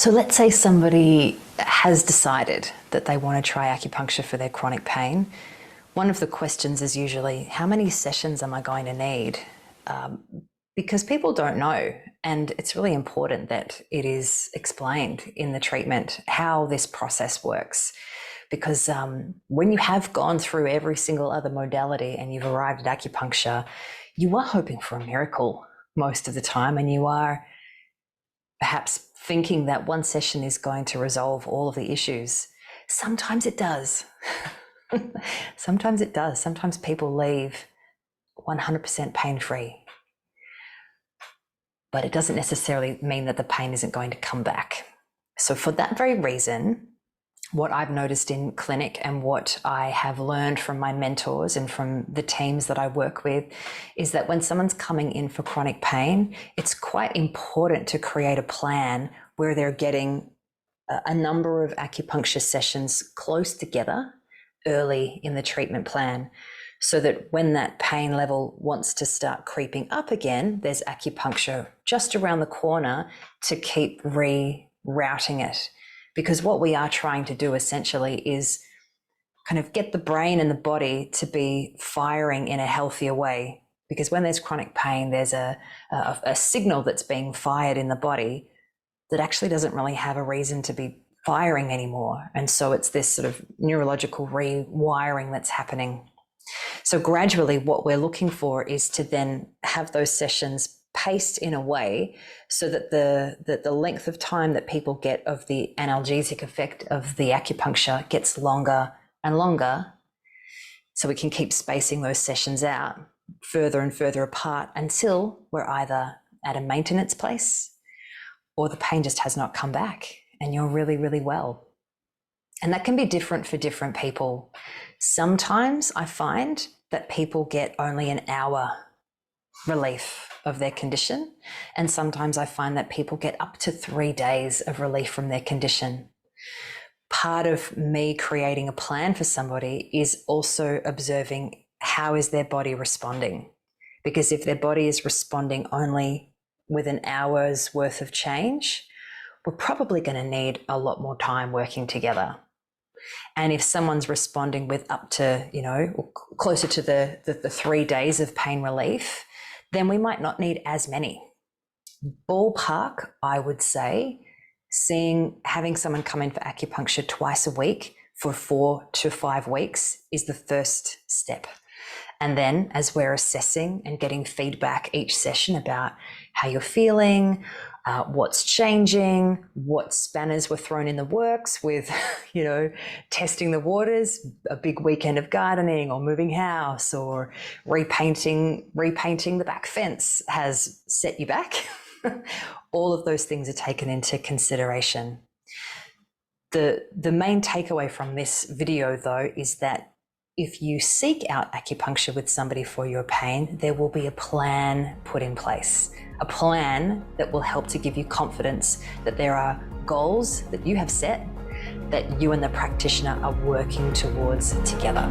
So let's say somebody has decided that they want to try acupuncture for their chronic pain. One of the questions is usually, how many sessions am I going to need? Because people don't know, and it's really important that it is explained in the treatment how this process works. Because when you have gone through every single other modality and you've arrived at acupuncture, you are hoping for a miracle most of the time, and you are perhaps thinking that one session is going to resolve all of the issues. Sometimes it does. Sometimes it does. Sometimes people leave 100% pain-free. But it doesn't necessarily mean that the pain isn't going to come back. So for that very reason, what I've noticed in clinic and what I have learned from my mentors and from the teams that I work with is that when someone's coming in for chronic pain, it's quite important to create a plan where they're getting a number of acupuncture sessions close together early in the treatment plan, so that when that pain level wants to start creeping up again, there's acupuncture just around the corner to keep rerouting it. Because what we are trying to do essentially is kind of get the brain and the body to be firing in a healthier way. Because when there's chronic pain, there's a signal that's being fired in the body that actually doesn't really have a reason to be firing anymore. And so it's this sort of neurological rewiring that's happening. So gradually what we're looking for is to then have those sessions paced in a way so that the length of time that people get of the analgesic effect of the acupuncture gets longer and longer, so we can keep spacing those sessions out further and further apart until we're either at a maintenance place or the pain just has not come back and you're really, really well. And that can be different for different people. Sometimes I find that people get only an hour relief of their condition. And sometimes I find that people get up to 3 days of relief from their condition. Part of me creating a plan for somebody is also observing how is their body responding. Because if their body is responding only with an hour's worth of change, we're probably going to need a lot more time working together. And if someone's responding with up to, closer to the 3 days of pain relief, then we might not need as many. Ballpark, I would say, having someone come in for acupuncture twice a week for 4 to 5 weeks is the first step. And then as we're assessing and getting feedback each session about how you're feeling, what's changing, what spanners were thrown in the works with, testing the waters, a big weekend of gardening or moving house or repainting the back fence has set you back. All of those things are taken into consideration. The main takeaway from this video, though, is that if you seek out acupuncture with somebody for your pain, there will be a plan put in place, a plan that will help to give you confidence that there are goals that you have set that you and the practitioner are working towards together.